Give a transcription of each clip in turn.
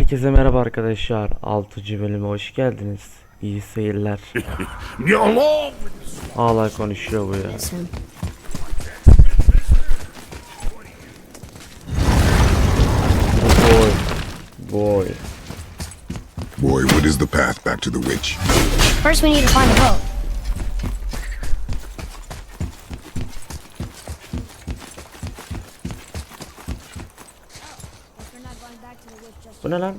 Herkese merhaba arkadaşlar. 6. bölüme hoş geldiniz. İyi seyirler. Hala konuşuyor bu ya. Boy, what is the path back to the witch? First we need to find a boat. Bu ne lan?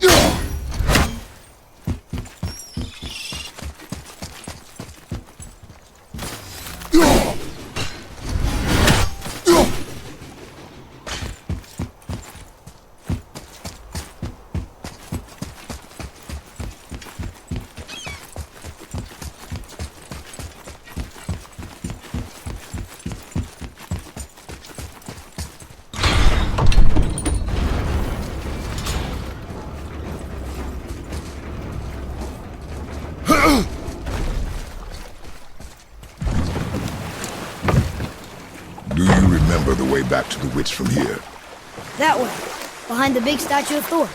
Do you remember the way back to the witch from here? That way, behind the big statue of Thor.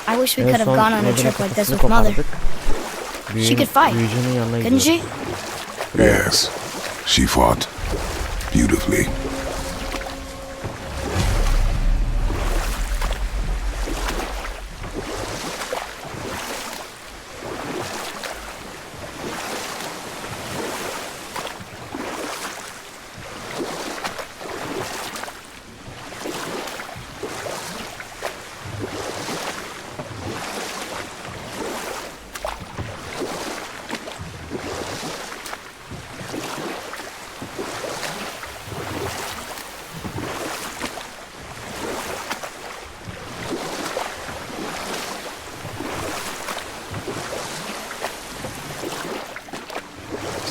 I wish we could have gone on a trip like this with Mother. She could fight, couldn't she? Yes, she fought beautifully.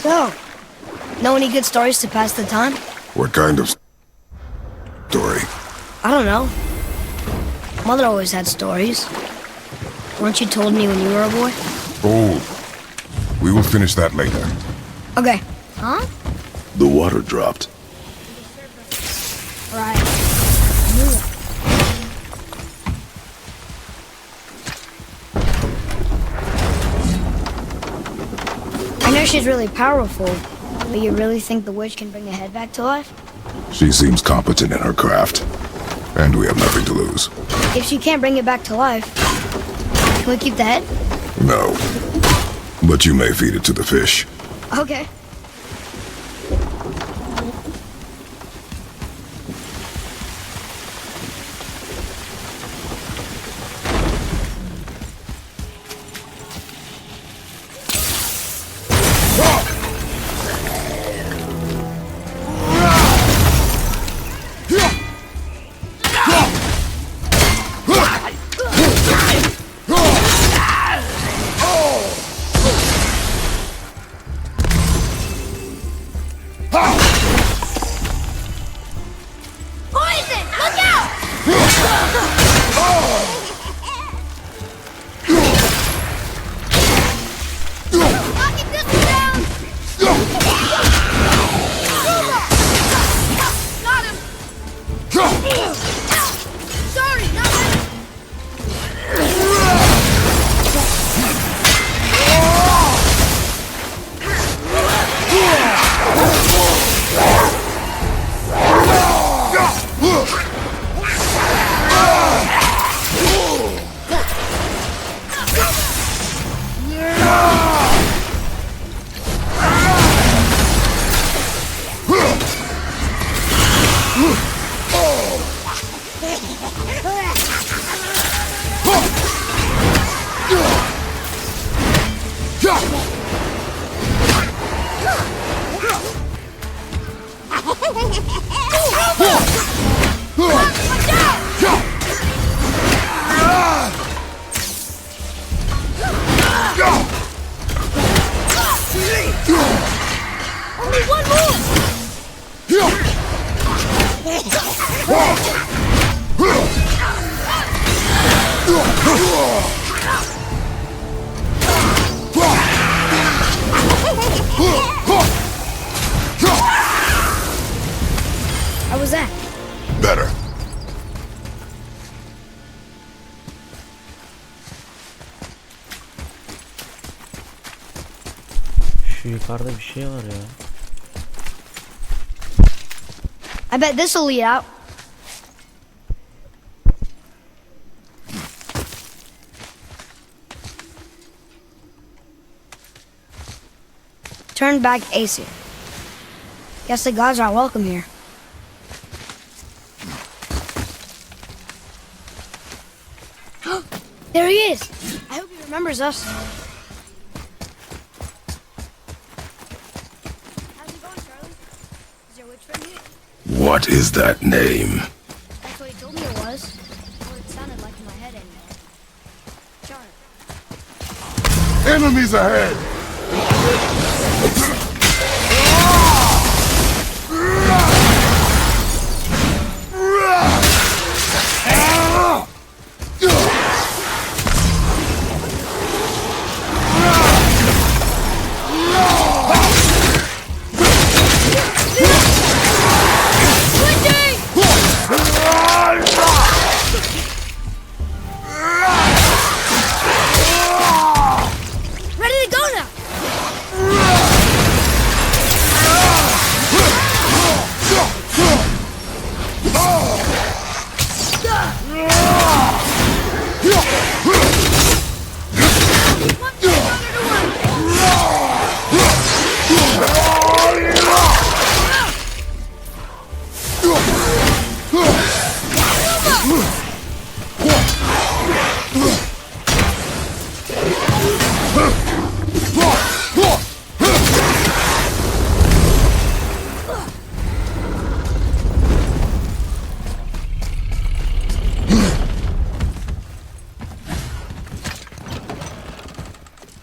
So, know any good stories to pass the time? What kind of story? I don't know. Mother always had stories. Weren't you told me when you were a boy? Oh, we will finish that later. Okay. Huh? The water dropped. Right. I know she's really powerful, but you really think the witch can bring a head back to life? She seems competent in her craft, and we have nothing to lose. If she can't bring it back to life, can we keep the head? No, but you may feed it to the fish. Okay. yukarıda bir şey var ya. I bet this'll lead out. Turn back Aesir. Guess the gods aren't welcome here. There he is! I hope he remembers us. How's it going, Charlie? Is your witch friend here? What is that name? That's what he told me it was. What it sounded like in my head anyway. Charlie. Enemies ahead! Ready to go now!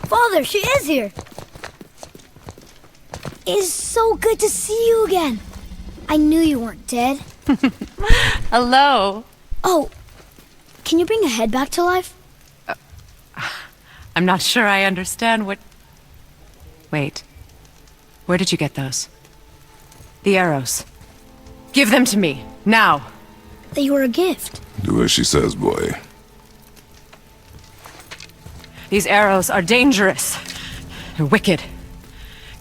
Father, she is here! It's so good to see you again. I knew you weren't dead. Hello. Oh, can you bring a head back to life? I'm not sure I understand what... Wait. Where did you get those? The arrows. Give them to me, now. They were a gift. Do as she says, boy. These arrows are dangerous. They're wicked.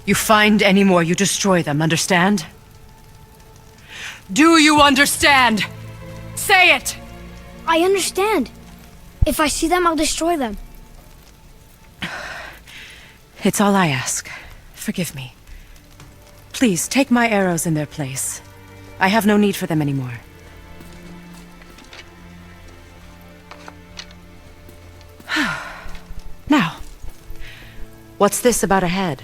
You find any more, you destroy them, understand? Do you understand? Say it! I understand. If I see them, I'll destroy them. It's all I ask. Forgive me. Please, take my arrows in their place. I have no need for them anymore. Now, what's this about a head?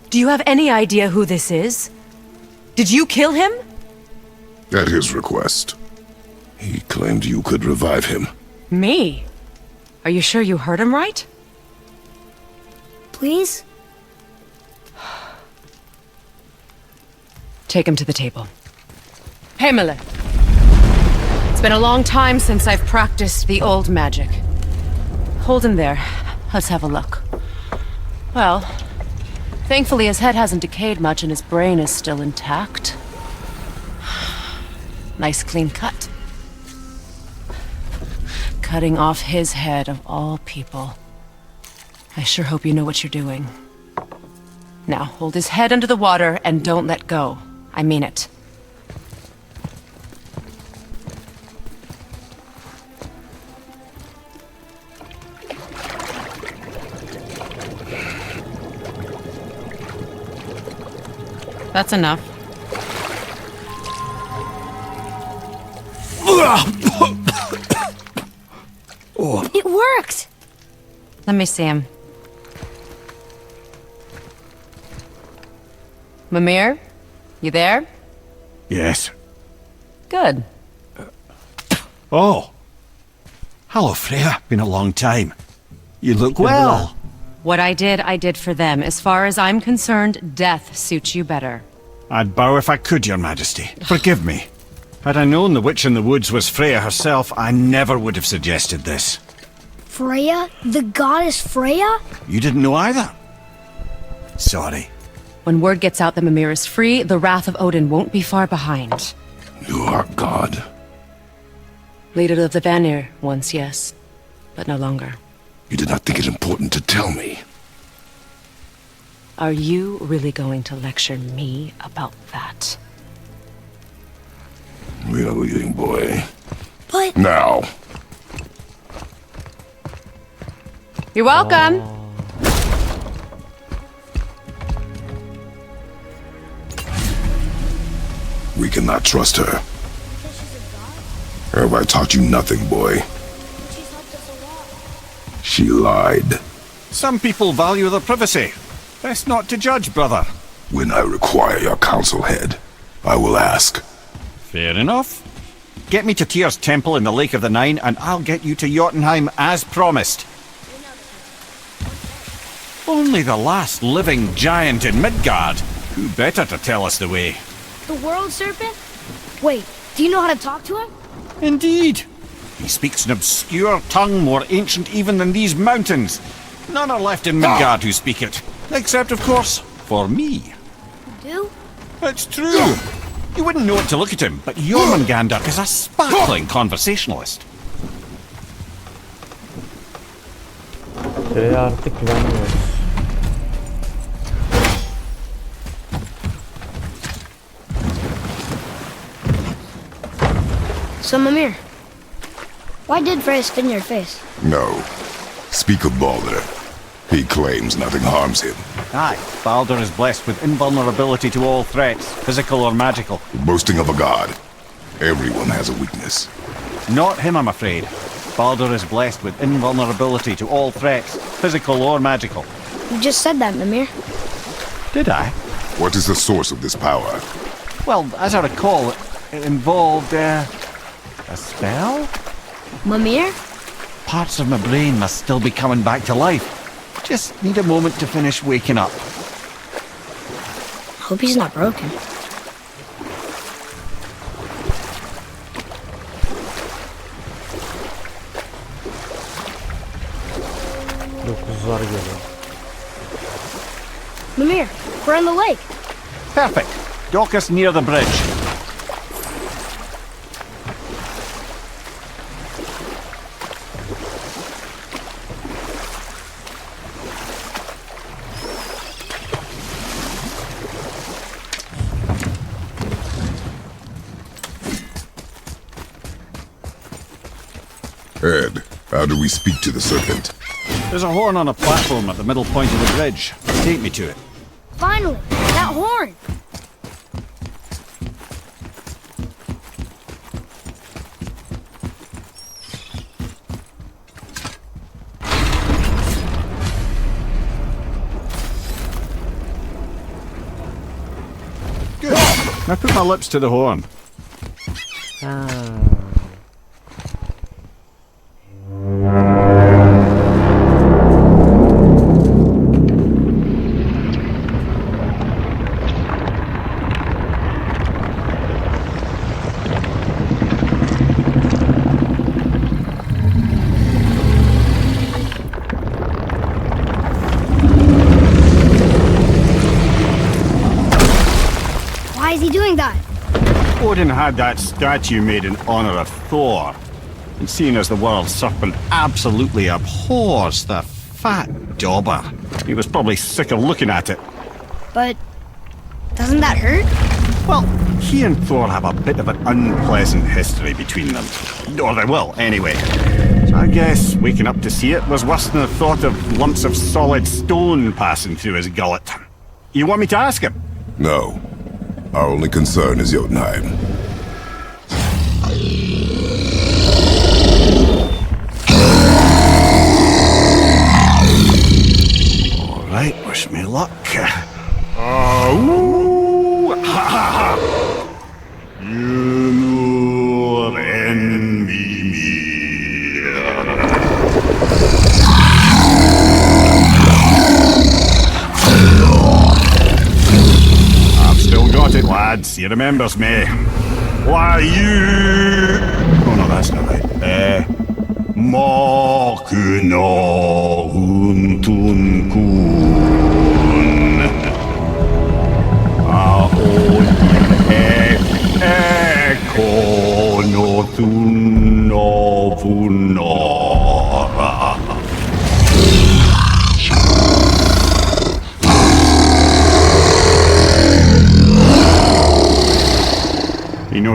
Do you have any idea who this is? Did you kill him? At his request. He claimed you could revive him. Me? Are you sure you heard him right? Please? Take him to the table. Pamela! It's been a long time since I've practiced the old magic. Hold him there. Let's have a look. Well, thankfully his head hasn't decayed much and his brain is still intact. Nice clean cut. Cutting off his head of all people. I sure hope you know what you're doing. Now, hold his head under the water and don't let go. I mean it. That's enough. It worked! Let me see him. Mimir? You there? Yes. Good. Oh. Hello, Freya. Been a long time. You look well. What I did for them. As far as I'm concerned, death suits you better. I'd bow if I could, Your Majesty. Forgive me. Had I known the witch in the woods was Freya herself, I never would have suggested this. Freya? The goddess Freya? You didn't know either? Sorry. When word gets out that Mimir is free, the wrath of Odin won't be far behind. You are God. Leader of the Vanir, once, yes. but no longer. You did not think it important to tell me. Are you really going to lecture me about that? We are leaving, boy. But Now. You're welcome. We cannot trust her. Have I taught you nothing, boy? she's helped us a lot. She lied. Some people value their privacy. Best not to judge, brother. When I require your council head, I will ask. Fair enough. Get me to Tyr's temple in the Lake of the Nine, and I'll get you to Jotunheim as promised. Only the last living giant in Midgard. Who better to tell us the way? The world serpent? Wait, do you know how to talk to him? Indeed. He speaks an obscure tongue more ancient even than these mountains. None are left in Midgard who speak it. Except, of course, for me. You do? It's true. You wouldn't know it to look at him, but Jormungandr is a sparkling conversationalist. Artık güvenmiyoruz. So, Mimir, why did Freya spit in your face? No. Speak of Balder. He claims nothing harms him. Aye, Baldur is blessed with invulnerability to all threats, physical or magical. Boasting of a god. Everyone has a weakness. Not him, I'm afraid. Baldur is blessed with invulnerability to all threats, physical or magical. You just said that, Mimir. Did I? What is the source of this power? Well, as I recall, it involved, a spell? Mimir? Parts of my brain must still be coming back to life. Just need a moment to finish waking up. Hope he's not broken. Dokuzlar geliyor. Mimir, we're in the lake. Perfect. Dock us near the bridge. Ed, how do we speak to the serpent? There's a horn on a platform at the middle point of the bridge. Take me to it. Finally, that horn. Good. Now put my lips to the horn. Why is he doing that? Odin had that statue made in honor of Thor. And seeing as the world serpent absolutely abhors the fat dauber, he was probably sick of looking at it. But doesn't that hurt? Well, he and Thor have a bit of an unpleasant history between them. Or they will, anyway. So I guess waking up to see it was worse than the thought of lumps of solid stone passing through his gullet. You want me to ask him? No. Our only concern is Jotunheim. All right, wish me luck. Ooh, ha ha ha! You envy me. I've still got it, lads. He remembers me. Why you? Oh no, that's not right. Makuna huntun kun. Aon ekono tunno vunora.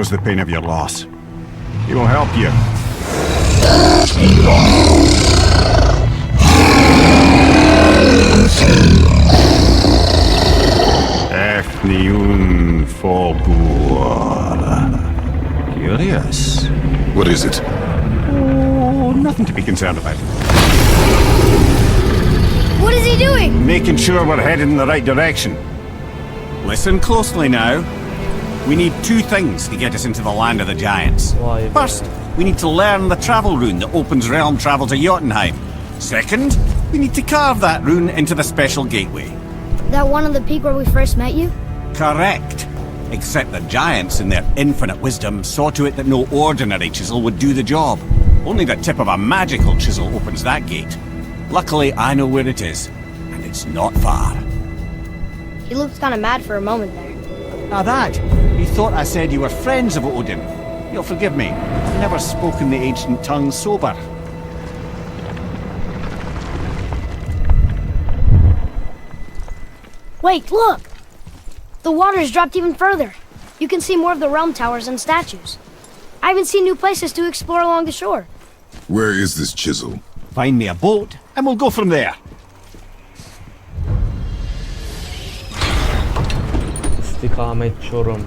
knows the pain of your loss. He will help you. Efniun Fogur. Curious. What is it? Oh, nothing to be concerned about. What is he doing? Making sure we're headed in the right direction. Listen closely now. We need two things to get us into the land of the giants. Vay be. First, we need to learn the travel rune that opens realm travel to Jotunheim. Second, we need to carve that rune into the special gateway. That one on the peak where we first met you? Correct. Except the giants, in their infinite wisdom, saw to it that no ordinary chisel would do the job. Only the tip of a magical chisel opens that gate. Luckily, I know where it is, and it's not far. He looked kind of mad for a moment there. Now that, you thought I said you were friends of Odin. You'll forgive me. I've never spoken the ancient tongue sober. Wait, look! The water's dropped even further. You can see more of the realm towers and statues. I even see new places to explore along the shore. Where is this chisel? Find me a boat, and we'll go from there. İstikamet Çorum.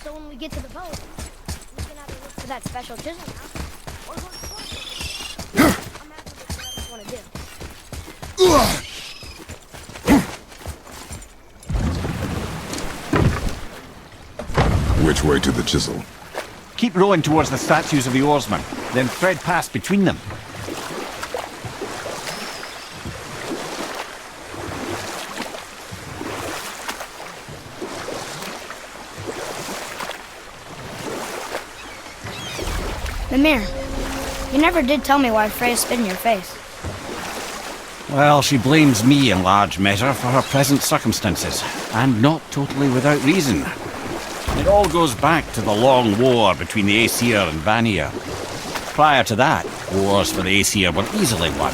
So when we get to the boat, we can either look for that special chisel now, or go explore something. I'm happy with whatever you want to do. Which way to the chisel? Keep rowing towards the statues of the oarsmen, then thread past between them. Mimir, you never did tell me why Freya spit in your face. Well, she blames me in large measure for her present circumstances, and not totally without reason. It all goes back to the long war between the Aesir and Vanir. Prior to that, wars for the Aesir were easily won,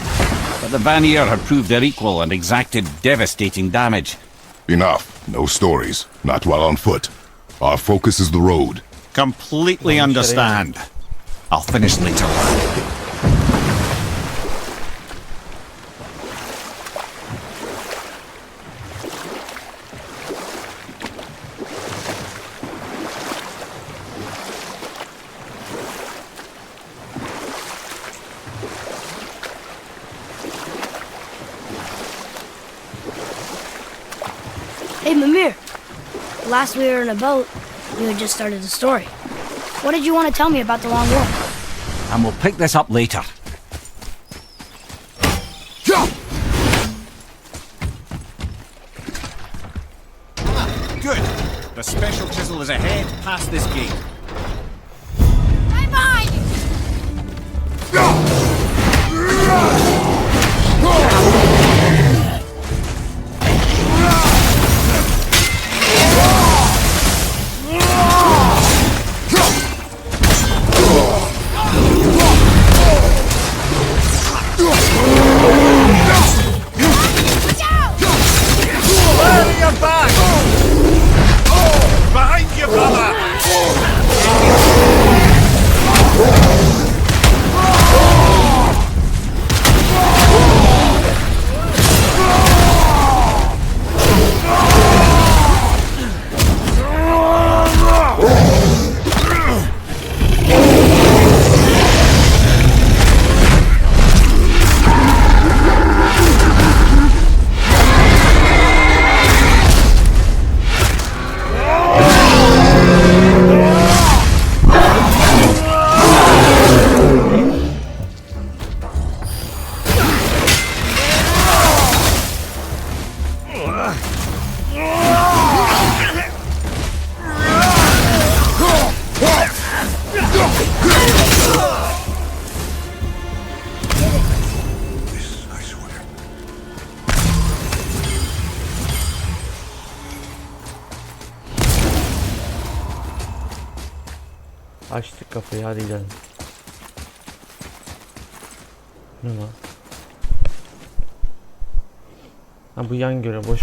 but the Vanir had proved their equal and exacted devastating damage. Enough. No stories. Not while on foot. Our focus is the road. Completely understand. I'll finish later, lad. Hey, Mimir. Last we were in a boat, you had just started the story. What did you want to tell me about the Long War? And we'll pick this up later. Good. The special chisel is ahead, past this gate. Right behind Behind you, brother! Açtık kapıyı, hadi gidelim. Ne lan? Ha bu yan göre boş.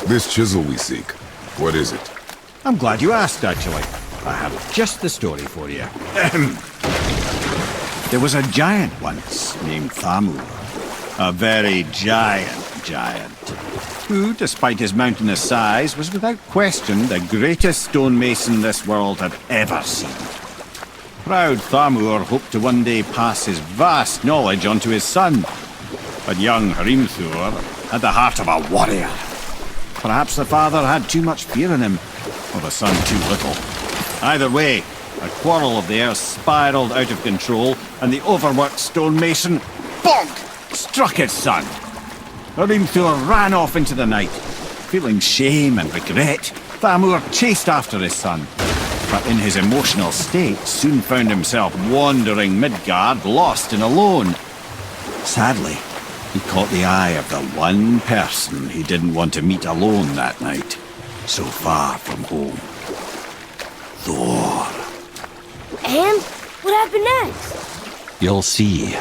This chisel we seek, what is it? I'm glad you asked, actually. I have just the story for you. There was a giant once named Thamur. A very giant, who, despite his mountainous size, was without question the greatest stonemason this world had ever seen. Proud Thamur hoped to one day pass his vast knowledge on to his son. But young Hrimthur had the heart of a warrior. Perhaps the father had too much fear in him, or the son too little. Either way, a quarrel of theirs spiraled out of control, and the overworked stonemason, bonk, struck his son. Hrimthur ran off into the night. Feeling shame and regret, Thamur chased after his son, but in his emotional state soon found himself wandering Midgard, lost and alone. Sadly, he caught the eye of the one person he didn't want to meet alone that night, so far from home. Thor. And what happened next? You'll see.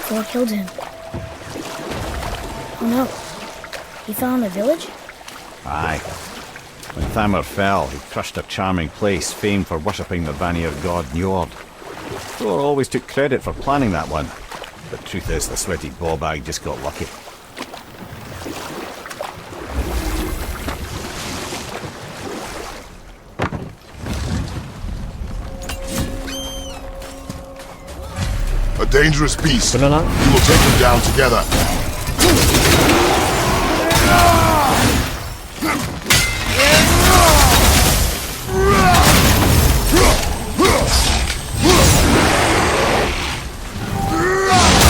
Thor killed him. Oh no. He fell in the village? Aye. When Thamur fell, he crushed a charming place famed for worshipping the Vanir god Njord. Thor always took credit for planning that one. But truth is, the sweaty ballbag just got lucky. A dangerous beast. Bu ne lan? We will take him down together.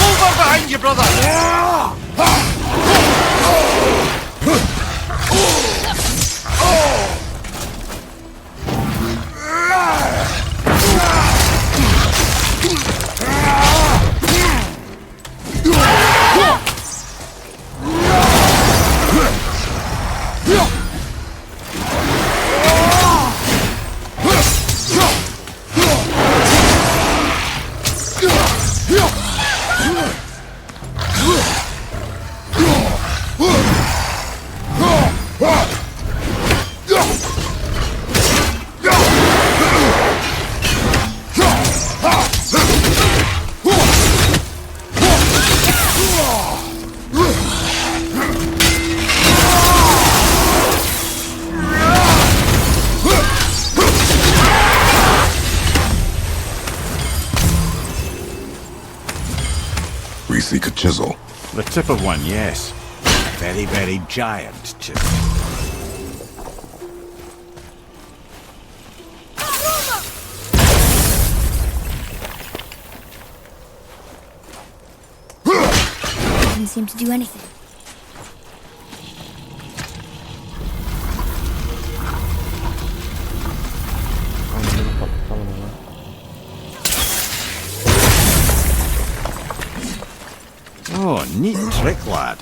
Over behind you, brother! We seek a chisel. The tip of one, yes. Very, very giant chisel. Didn't seem to do anything. Anladım, kapatalım onu. Oh, neat trick, lad.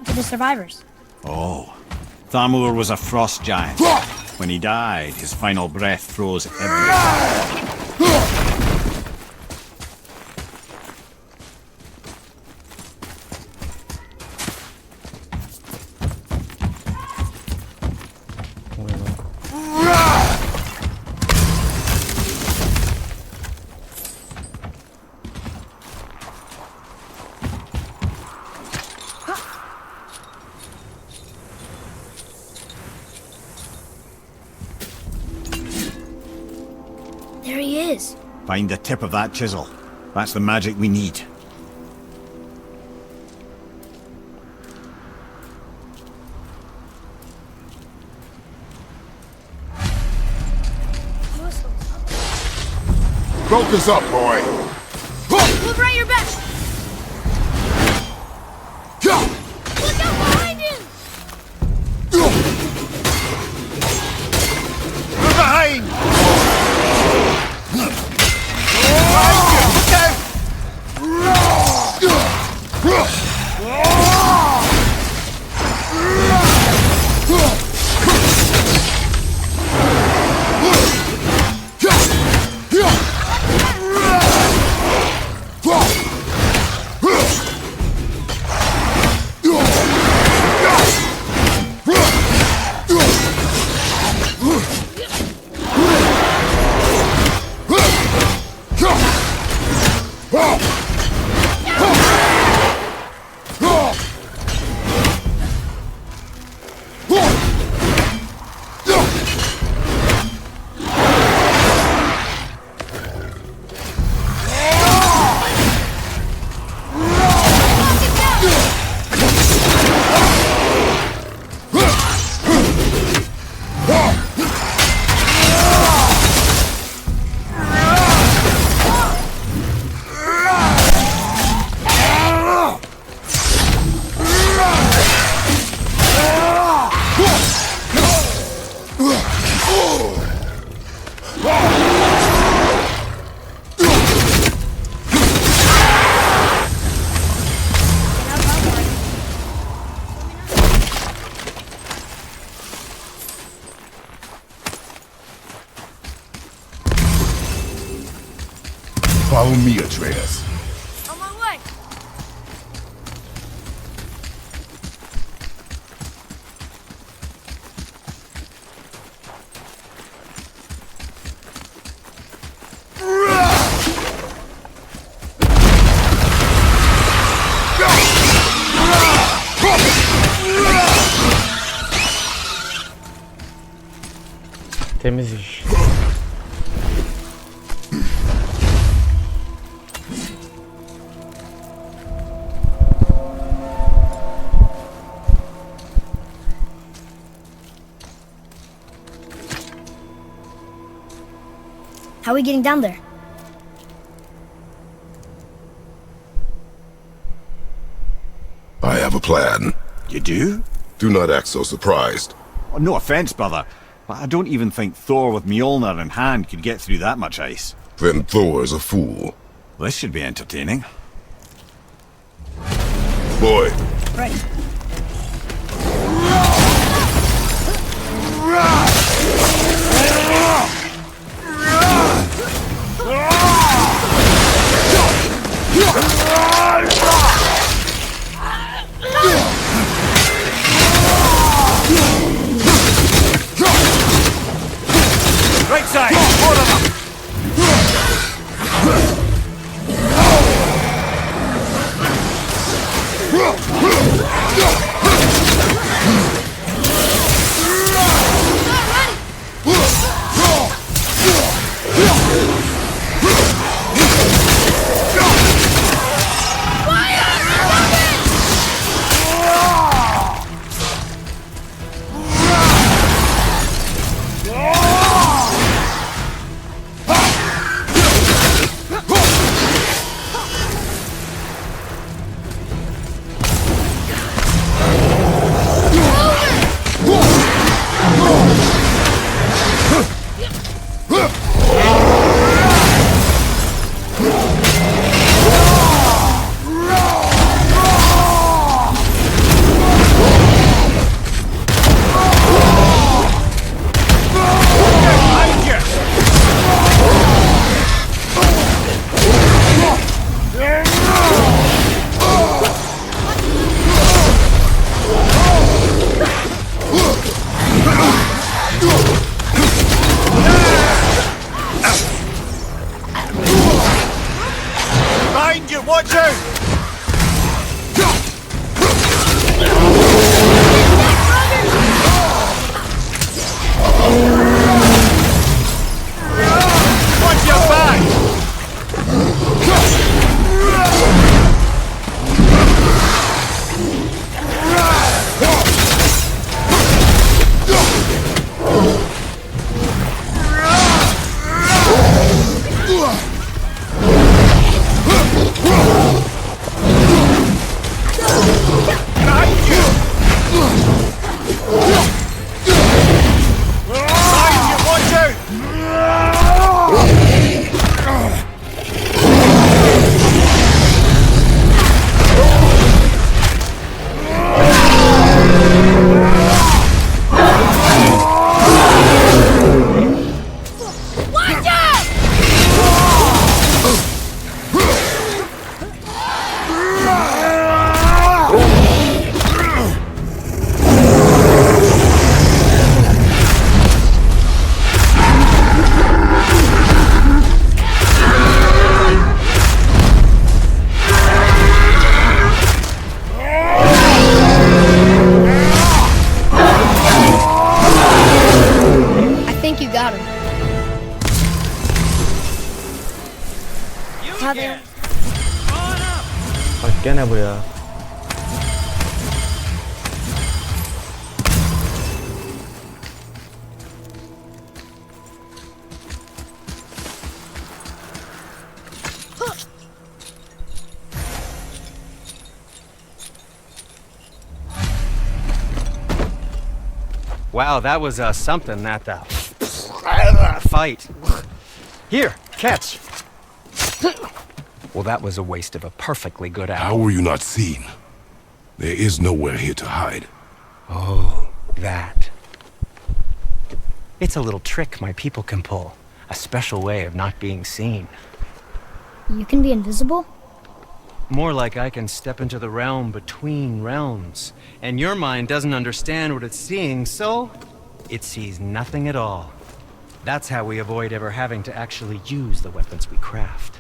To the survivors. Oh. Thamur was a frost giant. When he died, his final breath froze everything. There he is. Find the tip of that chisel. That's the magic we need. Focus up, boy. We'll try your best. Look out behind him! Behind! Follow me, Atreus. On my way. Temiz iş. How are we getting down there? I have a plan. You do? Do not act so surprised. Oh, no offense, brother, but I don't even think Thor with Mjolnir in hand could get through that much ice. Then Thor is a fool. This should be entertaining. Boy, Right. Right side, more of them! think you got her. How they... Bak gene bu ya. Wow, that was something, that fight. Here, catch. Well, that was a waste of a perfectly good How hour. were you not seen? There is nowhere here to hide. Oh, that. It's a little trick my people can pull. A special way of not being seen. You can be invisible? More like I can step into the realm between realms. And your mind doesn't understand what it's seeing, so it sees nothing at all. That's how we avoid ever having to actually use the weapons we craft.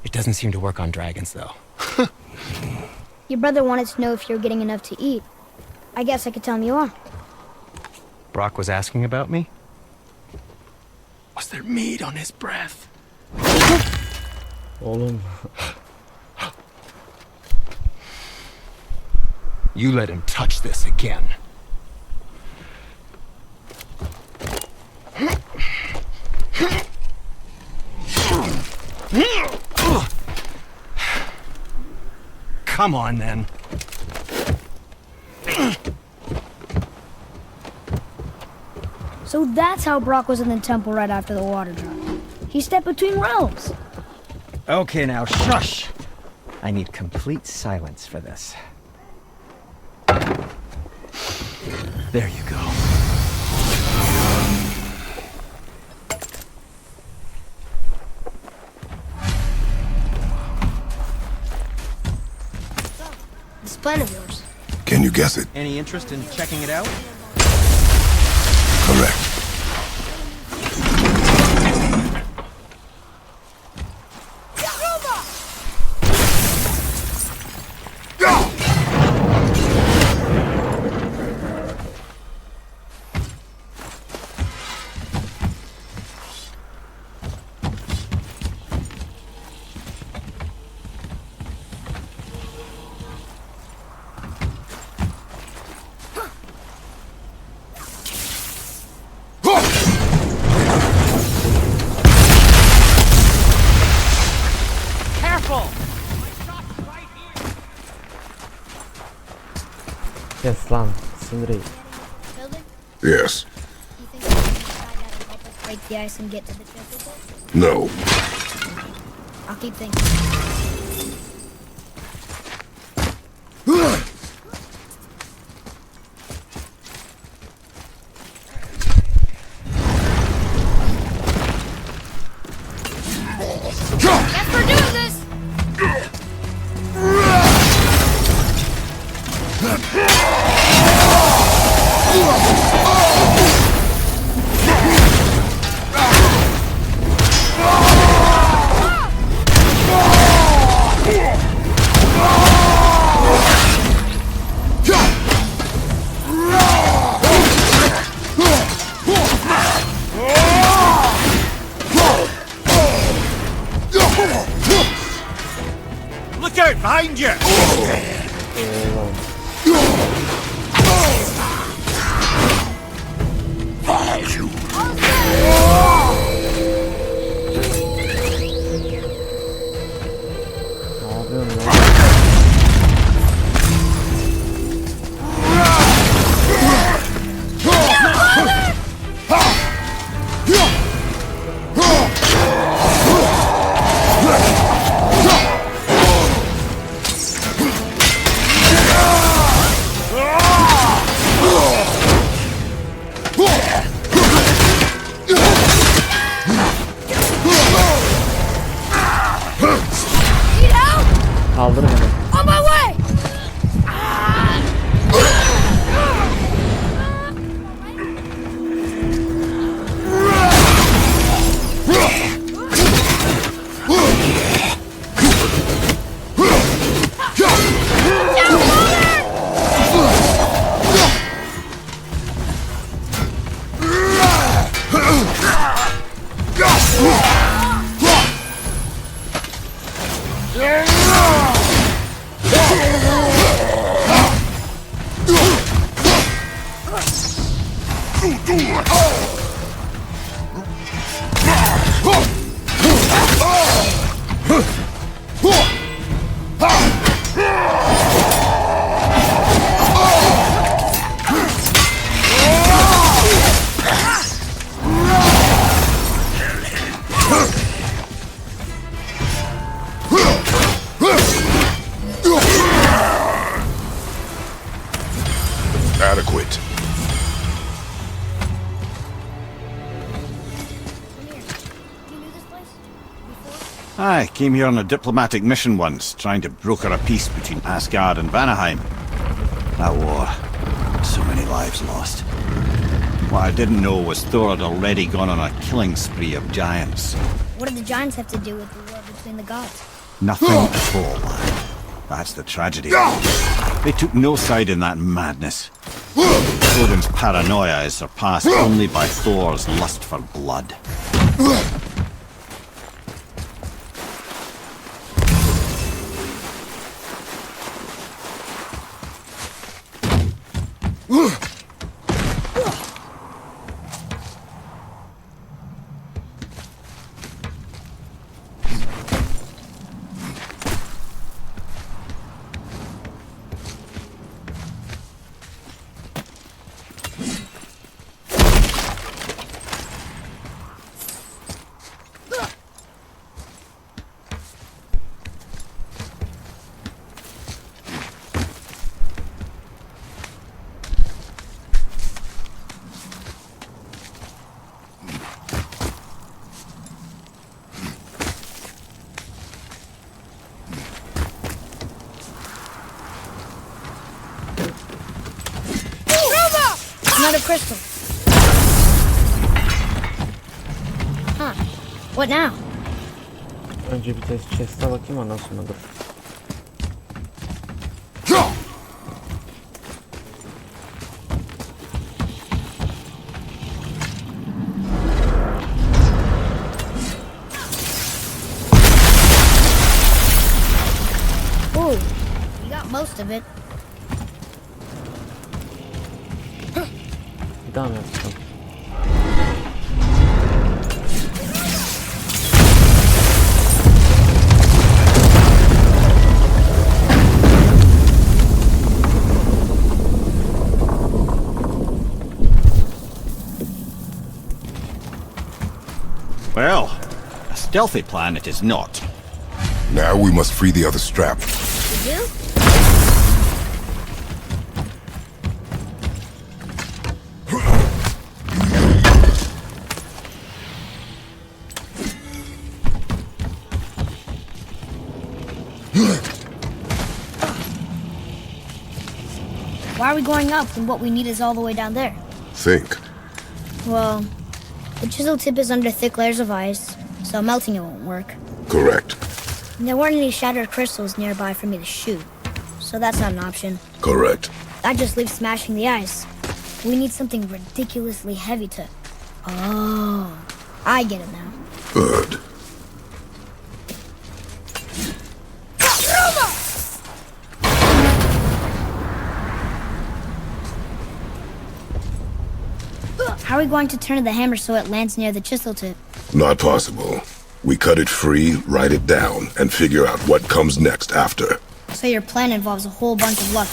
It doesn't seem to work on dragons, though. Your brother wanted to know if you're getting enough to eat. I guess I could tell him you are. Brock was asking about me? Was there meat on his breath? Oğlum. You let him touch this again. Come on, then. So that's how Brock was in the temple right after the water drop. He stepped between realms. Okay, now shush. I need complete silence for this. There you go. This plan of yours. Can you guess it? Any interest in checking it out? Correct. Kes lan. Sinir. Builder, Yes. you think we can decide how to help us break the ice and get to the treasure vault? No. I'll keep thinking. Guess we're doing this! Look out behind you! Ne yapıyorsun lan? Need help? Kaldır beni. On my way! adequate. You knew this place? Before? I came here on a diplomatic mission once, trying to broker a peace between Asgard and Vanaheim. That war. So many lives lost. What I didn't know was Thor had already gone on a killing spree of giants. What do the giants have to do with the war between the gods? Nothing at all, lad. That's the tragedy. They took no side in that madness. Odin's paranoia is surpassed only by Thor's lust for blood. Another crystal. Huh. What now? Önce bir test chest'e bakayım ondan sonra dur. Ooh, you got most of it. Bir daha mı yapacağım? Well, a stealthy plan it is not. Now we must free the other strap. You do? Why are we going up when what we need is all the way down there? Think. Well, the chisel tip is under thick layers of ice, so melting it won't work. Correct. And there weren't any shattered crystals nearby for me to shoot, so that's not an option. Correct. That just leaves smashing the ice. We need something ridiculously heavy to... Oh, I get it now. Good. How are we going to turn the hammer so it lands near the chisel tip? Not possible. We cut it free, write it down, and figure out what comes next after. So your plan involves a whole bunch of luck.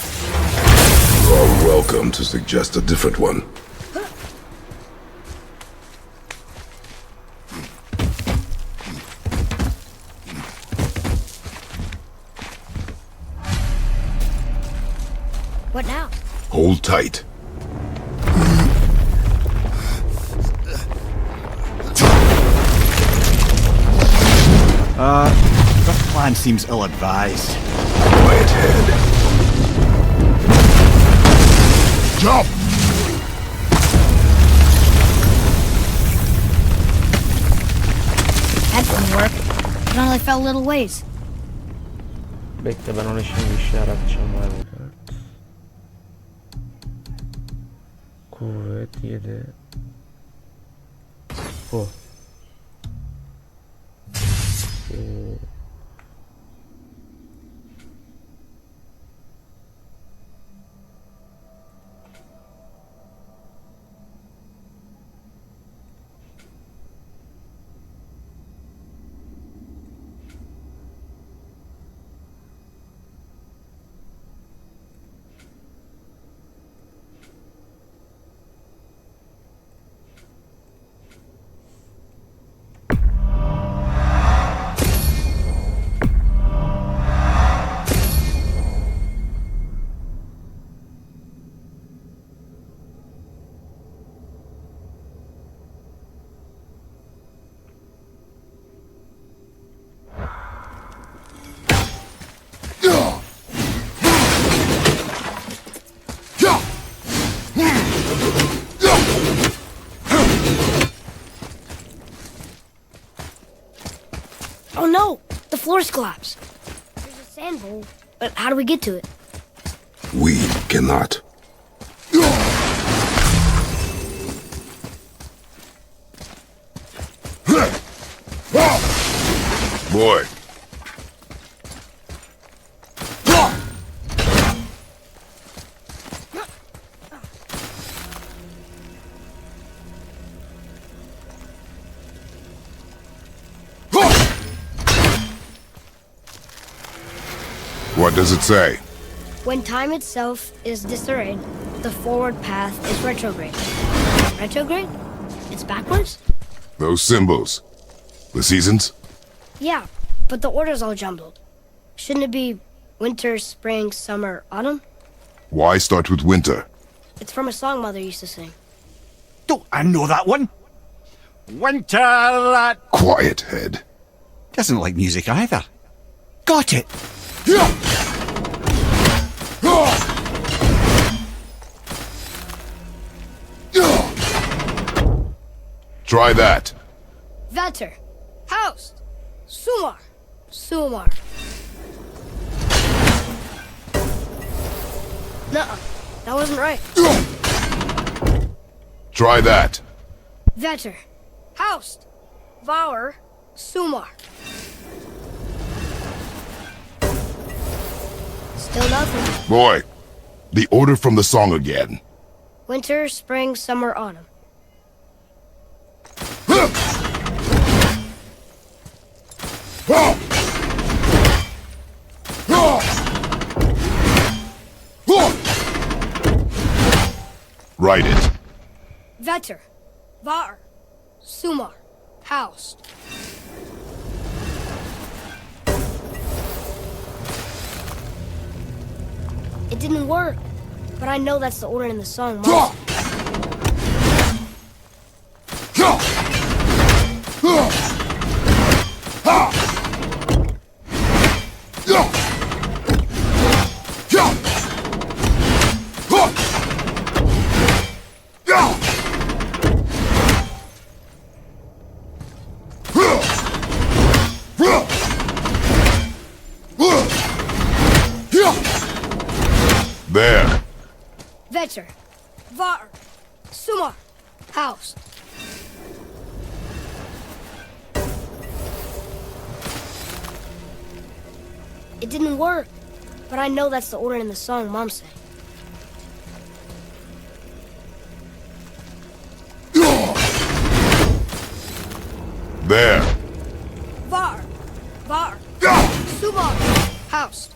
You are welcome to suggest a different one. What now? Hold tight. This plan seems ill-advised. Quiet head. Jump! That didn't work. It only fell a little ways. Bekle ben ona şimdi bir şey yaratacağım var burada. Kuvvet 7. Bu. doors collapse. There's a sand bowl, but how do we get to it? We cannot. Boy. What does it say? When time itself is disarrayed, the forward path is retrograde. Retrograde? It's backwards? Those symbols. The seasons? Yeah, but the order's all jumbled. Shouldn't it be winter, spring, summer, autumn? Why start with winter? It's from a song Mother used to sing. Don't I know that one? Winter that Quiet, head. doesn't like music either. Got it. Try that. Vetter, Haust, Sumar, Sumar. Nuh-uh, that wasn't right. Try that. Vetter, Haust, Vour, Sumar. Still nothing. Boy, the order from the song again. Winter, spring, summer, autumn. Write it. Vetter, Var, Sumar, Haust. It didn't work, but I know that's the order in the song. Mom. There. Vetter, Var, Sumar, Haust. It didn't work, but I know that's the order in the song Mom sang. There. Var, Var, Sumar, Haust.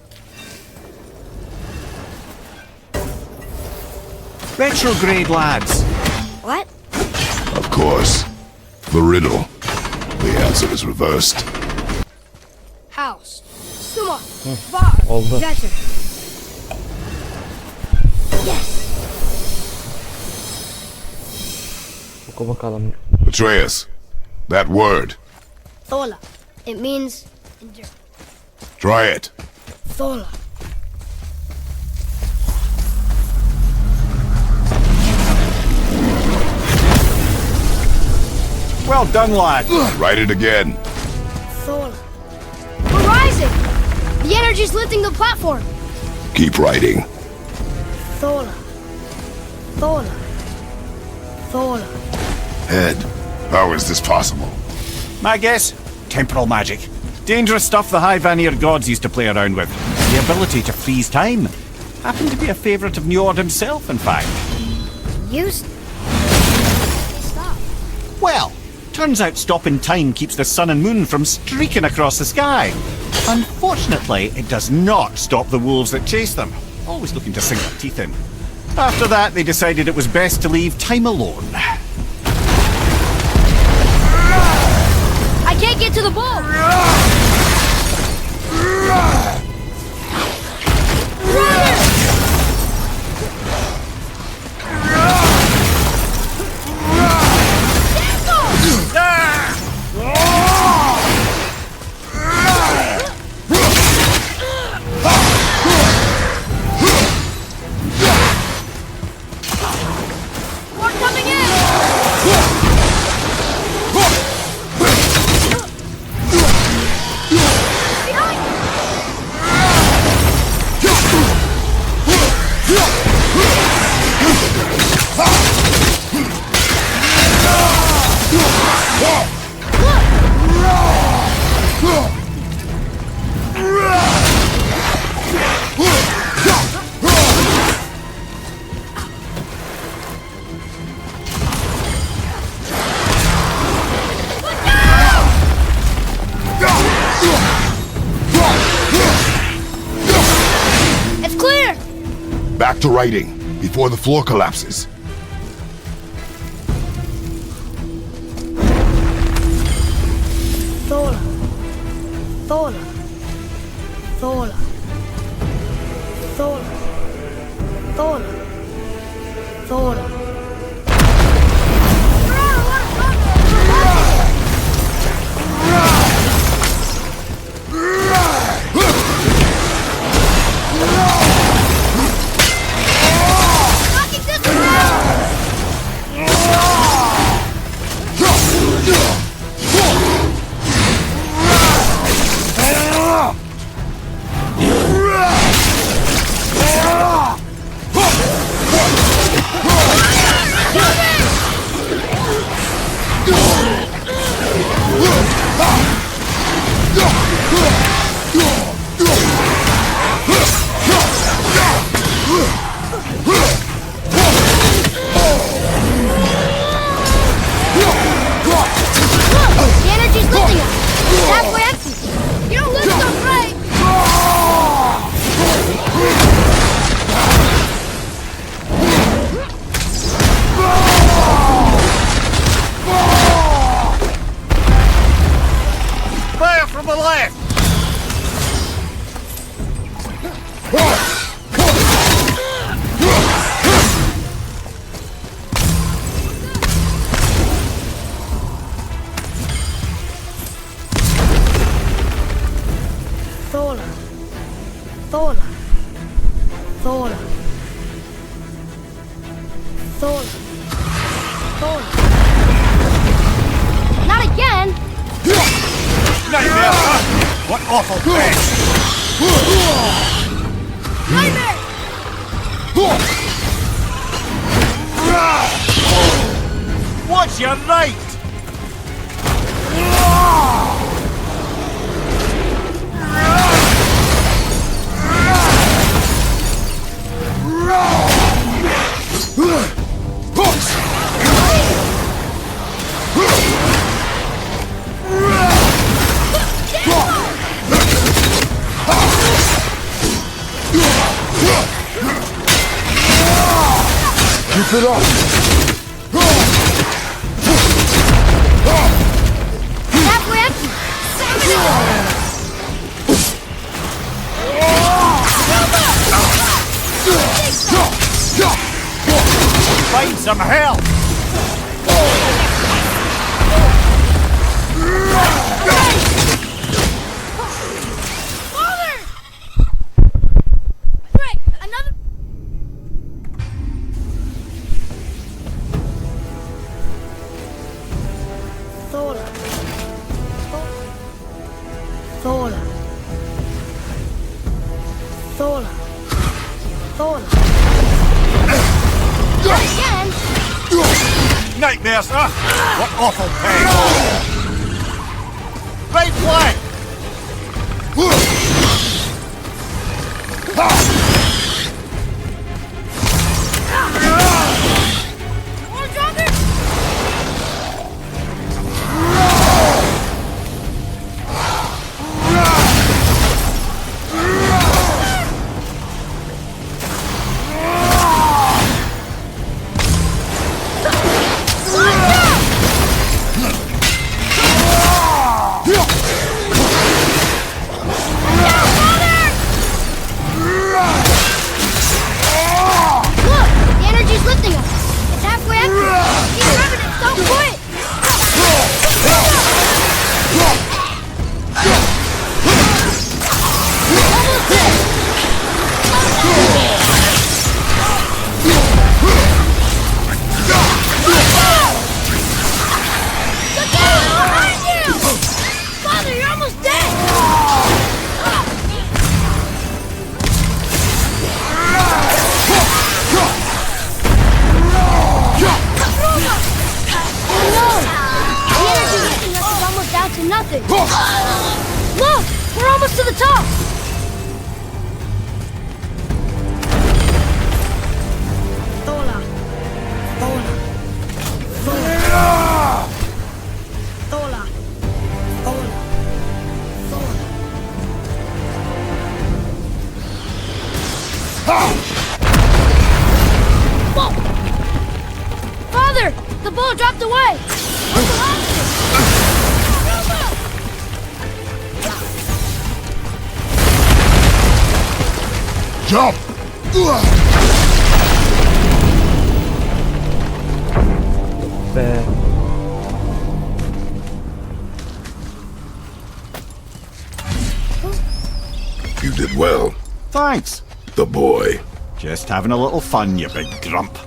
Retrograde, lads. What? Of course. The riddle. The answer is reversed. Haust, Sumar, Var, oldu. Vetter. Yes! Oku bakalım. Atreus, that word. Thola. It means endure. Try it. Thola. Well done, lad. Write it again. Thola. We're rising! The energy's lifting the platform. Keep writing. Thola. Thola. Thola. Head, how is this possible? My guess? Temporal magic. Dangerous stuff the High Vanir gods used to play around with. The ability to freeze time. Happened to be a favourite of Njord himself, in fact. Used. Stop. Well, turns out stopping time keeps the sun and moon from streaking across the sky. Unfortunately, it does not stop the wolves that chase them, always looking to sink their teeth in. After that, they decided it was best to leave time alone. I can't get to the ball! We're coming in! Behind there! Back to writing, before the floor collapses. Thola. Thola. Thola. Thola. Thola. Thola. Thola. Thola. Thola. Thola. Not again! Nightmare! What awful thing! Nightmare! What's your right? Keep it up! Halfway empty! Find some help! Father! Right, another... Thola. Thola. Thola. Thola. Not again! Nightmares, huh? What awful pain! Right flank! More joggers! Whoa! Father! The bullet dropped away! What's the monster? Jump! Be. You did well. Thanks. The boy. Just having a little fun, you big grump.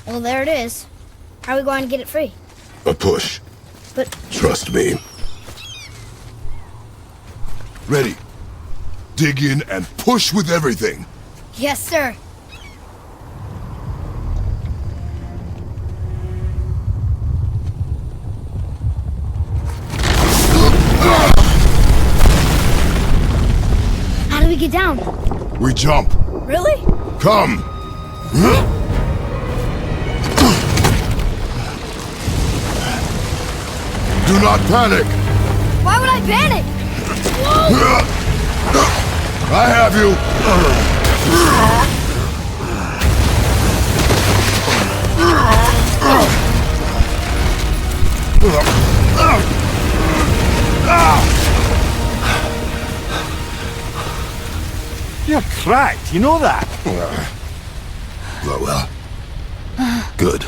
Well, there it is. How are we going to get it free? A push. But Trust me. Ready. Dig in and push with everything. yes, sir. How do we get down? We jump. Really? Come. Do not panic. Why would I panic? I have you. You're cracked, you know that? Well. Good.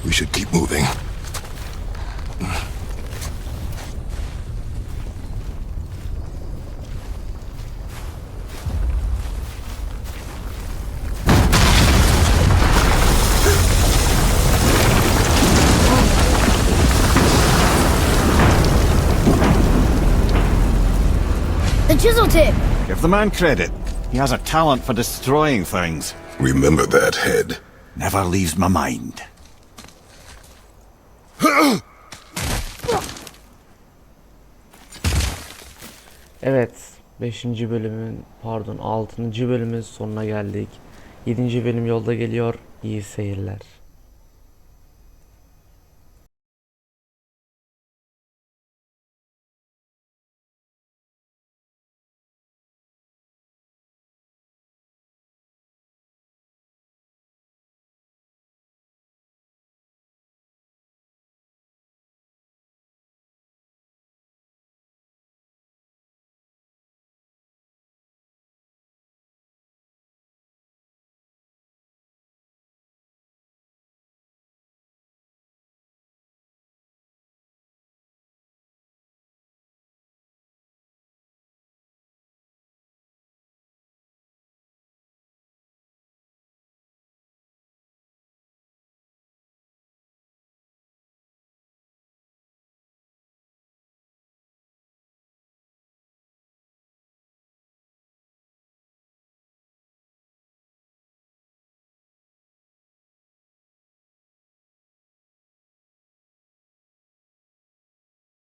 We should keep moving. The chisel tip. Give the man credit. He has a talent for destroying things. Remember that head. Never leaves my mind. Evet. 6. bölümün sonuna geldik. 7. bölüm yolda geliyor. İyi seyirler.